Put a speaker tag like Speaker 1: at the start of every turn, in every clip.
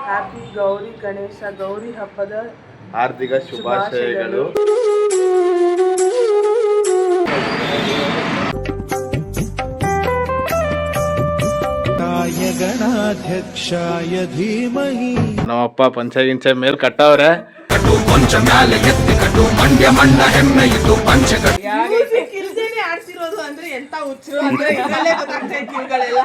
Speaker 1: Happy Gowri Ganesha Gowri ಹಬ್ಬದ
Speaker 2: ಹಾರ್ದಿಕ ಶುಭಾಶಯಗಳು. ಗಣಾಧ್ಯಕ್ಷಾಯ ಧೀಮಹಿ. ನಮ್ಮಪ್ಪ ಪಂಚಗಿಂಚೆ ಮೇಲ್ ಕಟ್ಟವ್ರೆ. ಕೊಂಚ ಮ್ಯಾಲೆ ಎತ್ತಿ ಕಟ್ಟು ಮಂಡ್ಯ ಮಣ್ಣ ಹೆಮ್ಮೆ ಇದು ಪಂಚಗಟ್ಟಿ.
Speaker 1: ಕಿಲ್ದೇನೆ ಆಡ್ಸಿರೋದು ಅಂದ್ರೆ ಎಂತ ಹುಚ್ಚರು ಅಂದ್ರೆ ಇದರಲ್ಲೇ ಗೊತ್ತಾಗ್ತಾ ಇವುಗಳೆಲ್ಲ.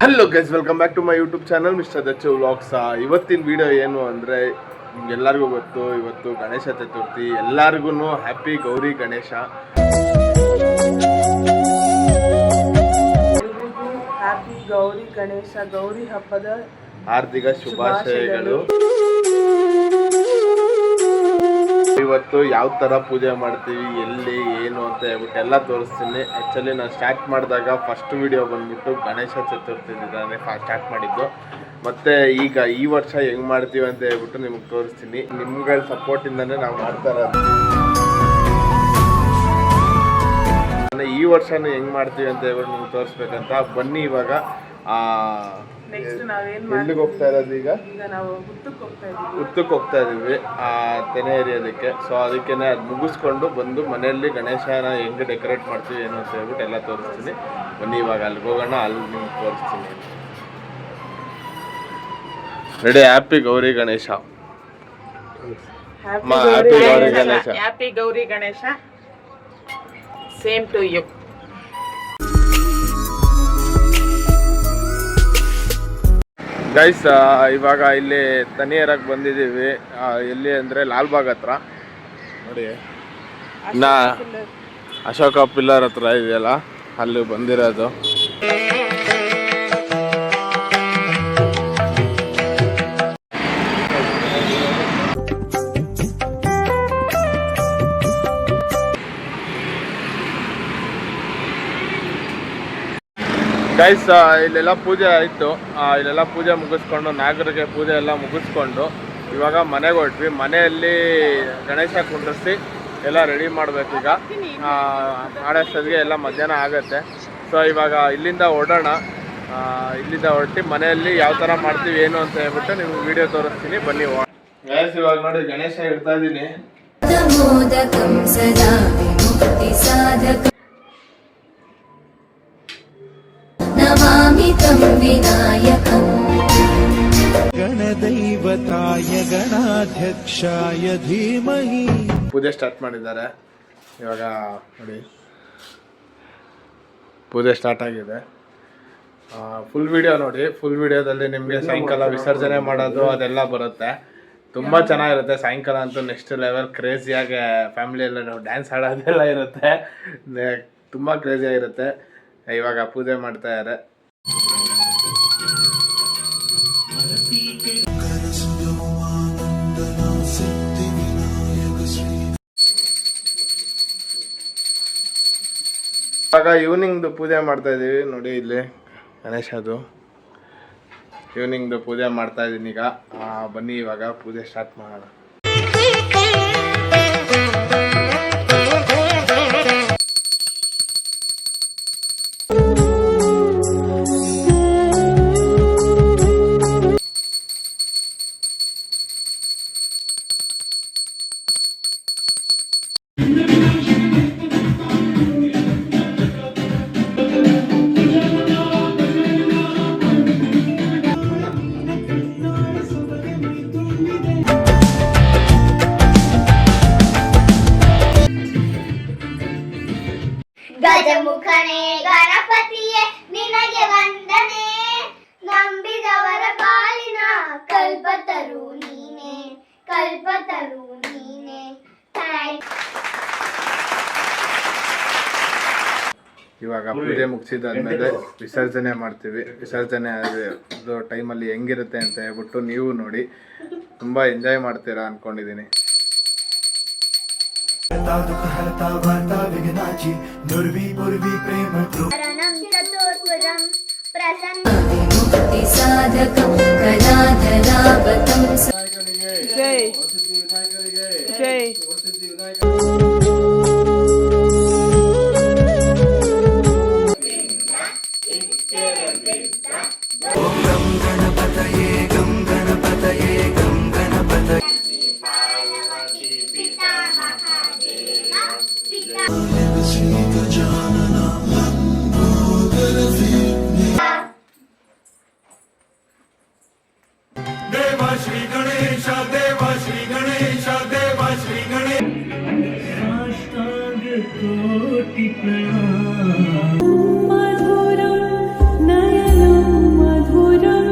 Speaker 2: Hello guys, welcome back to my YouTube channel mister Dachchu vlogs. ಇವತ್ತಿನ ವಿಡಿಯೋ ಏನು ಅಂದರೆ, ನಿಮ್ಗೆಲ್ಲರಿಗೂ ಗೊತ್ತು ಇವತ್ತು ಗಣೇಶ ಚತುರ್ಥಿ. ಎಲ್ಲರಿಗೂ ಹ್ಯಾಪಿ ಗೌರಿ ಗಣೇಶ.
Speaker 1: ಹ್ಯಾಪಿ ಗೌರಿ ಗಣೇಶ ಗೌರಿ ಹಬ್ಬದ
Speaker 2: ಹಾರ್ದಿಕ ಶುಭಾಶಯಗಳು. ಇವತ್ತು ಯಾವ ಥರ ಪೂಜೆ ಮಾಡ್ತೀವಿ, ಎಲ್ಲಿ ಏನು ಅಂತ ಹೇಳ್ಬಿಟ್ಟು ಎಲ್ಲ ತೋರಿಸ್ತೀನಿ. ಆ್ಯಕ್ಚುಲಿ ನಾನು ಸ್ಟಾರ್ಟ್ ಮಾಡಿದಾಗ ಫಸ್ಟ್ ವಿಡಿಯೋ ಬಂದ್ಬಿಟ್ಟು ಗಣೇಶ ಚತುರ್ಥಿ ದಿನನೇ ಸ್ಟಾರ್ಟ್ ಮಾಡಿದ್ದು. ಮತ್ತು ಈಗ ಈ ವರ್ಷ ಹೆಂಗೆ ಮಾಡ್ತೀವಿ ಅಂತ ಹೇಳ್ಬಿಟ್ಟು ನಿಮ್ಗೆ ತೋರಿಸ್ತೀನಿ. ನಿಮ್ಗಳ ಸಪೋರ್ಟಿಂದನೇ ನಾವು ಮಾಡ್ತಾ ಇರೋದು. ಈ ವರ್ಷನೂ ಹೆಂಗೆ ಮಾಡ್ತೀವಿ ಅಂತ ಹೇಳ್ಬಿಟ್ಟು ನಿಮ್ಗೆ ತೋರಿಸ್ಬೇಕಂತ ಬನ್ನಿ. ಇವಾಗ ಎಲ್ಲಿಗೆ ಹೋಗ್ತಾ ಇರೋದು? ಈಗ
Speaker 1: ನಾವು
Speaker 2: ಹುತ್ತಕ್ಕೆ ಹೋಗ್ತಾ ಇದೀವಿ ತೆನೆ ಎರಿಯೋದಕ್ಕೆ. ಸೊ ಅದಕ್ಕೆ ಅದು ಮುಗಿಸ್ಕೊಂಡು ಬಂದು ಮನೆಯಲ್ಲಿ ಗಣೇಶನ ಹೆಂಗೆ ಡೆಕೋರೇಟ್ ಮಾಡ್ತೀವಿ ಏನು ಅಂತ ಹೇಳ್ಬಿಟ್ಟು ಎಲ್ಲ ತೋರಿಸ್ತೀನಿ. ಬನ್ನಿ ಇವಾಗ ಅಲ್ಲಿಗೆ ಹೋಗೋಣ, ಅಲ್ಲಿ ನಿಮ್ಗೆ ತೋರಿಸ್ತೀನಿ. Ready? Happy Gowri Ganesha.
Speaker 1: Happy Gowri Ganesha. Same to you.
Speaker 2: Guys, ಇವಾಗ ಇಲ್ಲಿ ತನಿಯರಾಗಿ ಬಂದಿದ್ದೀವಿ. ಎಲ್ಲಿ ಅಂದರೆ ಲಾಲ್ಬಾಗ್ ಹತ್ರ ನೋಡಿ, ಅಶೋಕ ಪಿಲ್ಲರ್ ಹತ್ರ ಇದೆಯಲ್ಲ, ಅಲ್ಲಿ ಬಂದಿರೋದು. ಗೈಸ್, ಇಲ್ಲೆಲ್ಲ ಪೂಜೆ ಆಯಿತು. ಇಲ್ಲೆಲ್ಲ ಪೂಜೆ ಮುಗಿಸ್ಕೊಂಡು, ನಾಗರಿಗೆ ಪೂಜೆ ಎಲ್ಲ ಮುಗಿಸ್ಕೊಂಡು ಇವಾಗ ಮನೆಗೆ ಹೊರಟ್ವಿ. ಮನೆಯಲ್ಲಿ ಗಣೇಶ ಕುಂಡ್ರಿಸಿ ಎಲ್ಲ ರೆಡಿ ಮಾಡಬೇಕು. ಈಗ ಮಾಡೋಷ್ಟೊತ್ತಿಗೆ ಎಲ್ಲ ಮಧ್ಯಾಹ್ನ ಆಗುತ್ತೆ. ಸೊ ಇವಾಗ ಇಲ್ಲಿಂದ ಹೊರಡೋಣ. ಇಲ್ಲಿಂದ ಹೊರಟಿ ಮನೆಯಲ್ಲಿ ಯಾವ ಥರ ಮಾಡ್ತೀವಿ ಏನು ಅಂತ ಹೇಳ್ಬಿಟ್ಟು ನಿಮ್ಗೆ ವಿಡಿಯೋ ತೋರಿಸ್ತೀನಿ. ಬನ್ನಿ. ಗೈಸ್, ಇವಾಗ ನೋಡಿ ಗಣೇಶ ಇಡ್ತಾ ಇದ್ದೀನಿ. ಗಣದೈವತಾಯ ಗಣಾಧ್ಯಕ್ಷಾಯ ಧೀಮಹಿ. ಪೂಜೆ ಸ್ಟಾರ್ಟ್ ಮಾಡಿದ್ದಾರೆ ಇವಾಗ ನೋಡಿ. ಪೂಜೆ ಸ್ಟಾರ್ಟ್ ಆಗಿದೆ. ಫುಲ್ ವಿಡಿಯೋ ನೋಡಿ. ಫುಲ್ ವಿಡಿಯೋದಲ್ಲಿ ನಿಮಗೆ ಸಾಯಂಕಾಲ ವಿಸರ್ಜನೆ ಮಾಡೋದು ಅದೆಲ್ಲ ಬರುತ್ತೆ. ತುಂಬ ಚೆನ್ನಾಗಿರುತ್ತೆ. ಸಾಯಂಕಾಲ ಅಂತೂ ನೆಕ್ಸ್ಟ್ ಲೆವೆಲ್ ಕ್ರೇಜಿಯಾಗಿ ಫ್ಯಾಮಿಲಿಯೆಲ್ಲ ನಾವು ಡ್ಯಾನ್ಸ್ ಆಡೋದೆಲ್ಲ ಇರುತ್ತೆ. ತುಂಬ ಕ್ರೇಜಿಯಾಗಿರುತ್ತೆ. ಇವಾಗ ಪೂಜೆ ಮಾಡ್ತಾ ಇದ್ದಾರೆ. ಇವಾಗ ಈವ್ನಿಂಗ್ದು ಪೂಜೆ ಮಾಡ್ತಾ ಇದೀವಿ ನೋಡಿ. ಇಲ್ಲಿ ಗಣೇಶದು ಈವ್ನಿಂಗ್ದು ಪೂಜೆ ಮಾಡ್ತಾ ಇದ್ದೀನಿ ಈಗ. ಬನ್ನಿ ಇವಾಗ ಪೂಜೆ ಸ್ಟಾರ್ಟ್ ಮಾಡೋಣ.
Speaker 3: ಗಜಮುಖನೇ ಗಣಪತಿಯೇ ನಿನಗೆ ವಂದನೆ, ನಂಬಿದವರ ಪಾಲಿನ ಕಲ್ಪತರು ನೀನೆ, ಕಲ್ಪತರು ನೀನೆ.
Speaker 2: ಇವಾಗ ಪೂಜೆ ಮುಗಿಸಿದಾದ್ಮೇಲೆ ವಿಸರ್ಜನೆ ಮಾಡ್ತೀವಿ. ವಿಸರ್ಜನೆ ಅದು ಟೈಮಲ್ಲಿ ಹೆಂಗಿರುತ್ತೆ ಅಂತ ಹೇಳ್ಬಿಟ್ಟು ನೀವು ನೋಡಿ. ತುಂಬ ಎಂಜಾಯ್ ಮಾಡ್ತೀರಾ ಅಂದ್ಕೊಂಡಿದ್ದೀನಿ. ವಿನಾಯಕನಿಗೆ
Speaker 1: ಜೈ
Speaker 2: ವರಸಿದ್ಧಿ ವಿನಾಯಕನಿಗೆ
Speaker 1: ಜೈ
Speaker 2: ವರಸಿದ್ಧಿ ವಿನಾಯಕ
Speaker 4: देवा श्री गणेश देवा श्री गणेश देवा श्री गणेश साष्टांग कोटि प्रणाम
Speaker 5: मधुरं नयनं मधुरं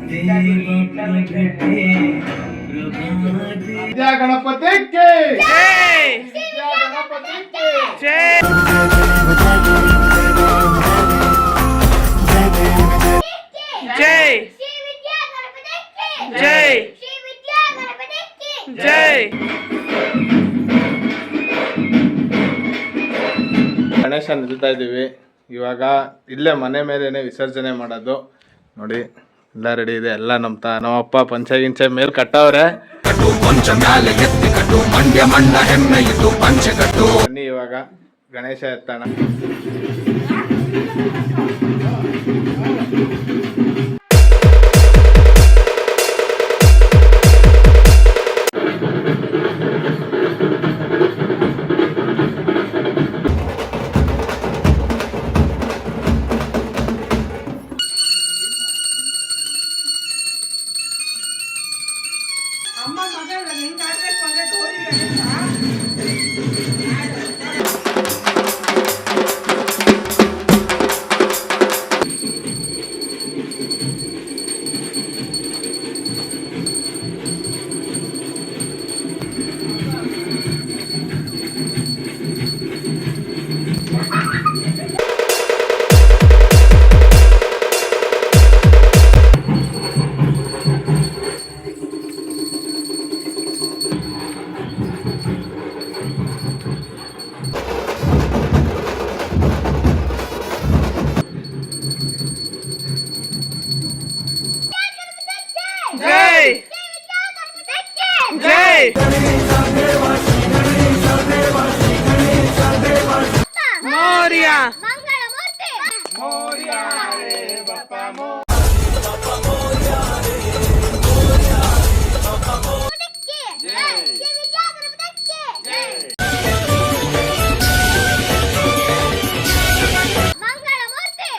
Speaker 4: देव प्रगटे प्रभाते
Speaker 2: ವಿದ್ಯಾ ಗಣಪತಿಗೆ
Speaker 1: ಜೈ
Speaker 2: ವಿದ್ಯಾ ಗಣಪತಿಗೆ
Speaker 1: ಜೈ ಜೈ
Speaker 3: ಶ್ರೀ ವಿದ್ಯಾ ಗಣಪತಿಗೆ
Speaker 1: ಜೈ
Speaker 3: ಶ್ರೀ ವಿದ್ಯಾ ಗಣಪತಿಗೆ
Speaker 1: ಜೈ
Speaker 2: ಗಣೇಶ ನಿಲ್ತಾ ಇದ್ದೀವಿ ಇವಾಗ ಇಲ್ಲೇ ಮನೆ ಮೇಲೇನೆ ವಿಸರ್ಜನೆ ಮಾಡೋದು ನೋಡಿ ಎಲ್ಲ ರೆಡಿ ಇದೆ ಎಲ್ಲ ನಮ್ಮಪ್ಪ ಪಂಚೆ ಗಿಂಚೆ ಮೇಲೆ ಕಟ್ಟವ್ರೆ ಬನ್ನಿ ಇವಾಗ ಗಣೇಶ ಎತ್ತಣ
Speaker 1: ಅಮ್ಮ ಮಗ ಹೆಂಗ್ ಆಡ್ಬೇಕು ಅಂದ್ರೆ ಗೌರಿ ಗಣೇಶ ಜೈ ಜೈ ಮೋರ್ಯ
Speaker 3: ಮಂಗಳಮೂರ್ತಿ ಶ್ರೀ ವಿದ್ಯಾ ಗಣಪತಿಗೆ ಮಂಗಳಮೂರ್ತಿ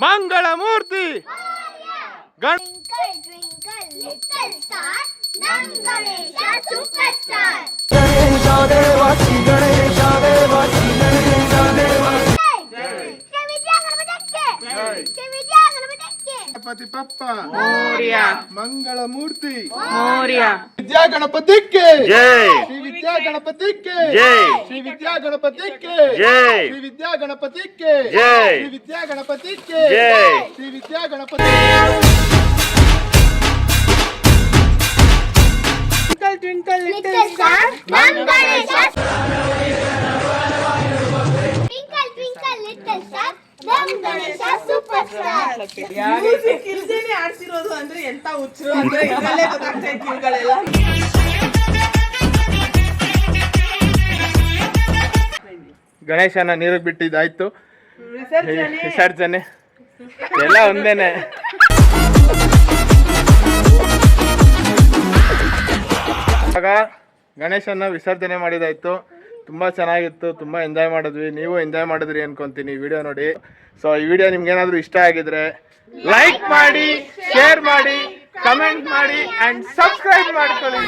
Speaker 2: ಮಂಗಳ ಮೂರ್ತಿ ಗಣ
Speaker 3: Twinkle, twinkle, little star, Nam Ganesha superstar. Shri Vidya Ganapatikke. Shri Vidya Ganapatikke.
Speaker 2: Ganapati ಪಪ್ಪ
Speaker 1: ಮೋರ್ಯ
Speaker 2: ಮಂಗಳ ಮೂರ್ತಿ
Speaker 1: ಮೋರ್ಯ
Speaker 2: ವಿದ್ಯಾ ಗಣಪತಿಗೆ
Speaker 6: ಜೈ
Speaker 2: ಶ್ರೀ ವಿದ್ಯಾ ಗಣಪತಿಗೆ
Speaker 6: ಜೈ
Speaker 2: ಶ್ರೀ ವಿದ್ಯಾ ಗಣಪತಿಗೆ
Speaker 6: ಜೈ
Speaker 2: ಶ್ರೀ ವಿದ್ಯಾ ಗಣಪತಿಗೆ
Speaker 6: ಜೈ
Speaker 2: ಶ್ರೀ ವಿದ್ಯಾ ಗಣಪತಿಗೆ
Speaker 6: ಜೈ
Speaker 2: Shri Vidya Ganapati
Speaker 1: twinkle
Speaker 3: Little star, Nam Ganesha. Twinkle, twinkle, little star, Nam Ganesha superstar.
Speaker 1: Music ಇಲ್ದೇನೆ ಆಡ್ಸಿರೋದು ಅಂದ್ರೆ ಎಂತ ಹುಚ್ಚರು ಅಂದ್ರೆ ಇದರಲ್ಲೇ ಗೊತ್ತಾಗ್ತಾ ಇತ್ತು ಇವುಗಳೆಲ್ಲ
Speaker 2: ಗಣೇಶನ ನೀರಿಗೆ ಬಿಟ್ಟಿದ್ದಾಯ್ತು
Speaker 1: ವಿಸರ್ಜನೆ
Speaker 2: ವಿಸರ್ಜನೆ ಎಲ್ಲ ಒಂದೇನೆ ಇವಾಗ ಗಣೇಶನ ವಿಸರ್ಜನೆ ಮಾಡಿದಾಯ್ತು ತುಂಬ ಚೆನ್ನಾಗಿತ್ತು ತುಂಬ ಎಂಜಾಯ್ ಮಾಡಿದ್ವಿ ನೀವು ಎಂಜಾಯ್ ಮಾಡಿದ್ರಿ ಅನ್ಕೊಂತೀನಿ ಈ ವಿಡಿಯೋ ನೋಡಿ ಸೊ ಈ ವಿಡಿಯೋ ನಿಮ್ಗೆ ಏನಾದರೂ ಇಷ್ಟ ಆಗಿದ್ರೆ ಲೈಕ್ ಮಾಡಿ ಶೇರ್ ಮಾಡಿ ಕಮೆಂಟ್ ಮಾಡಿ ಆ್ಯಂಡ್ ಸಬ್ಸ್ಕ್ರೈಬ್ ಮಾಡ್ಕೊಳ್ಳಿ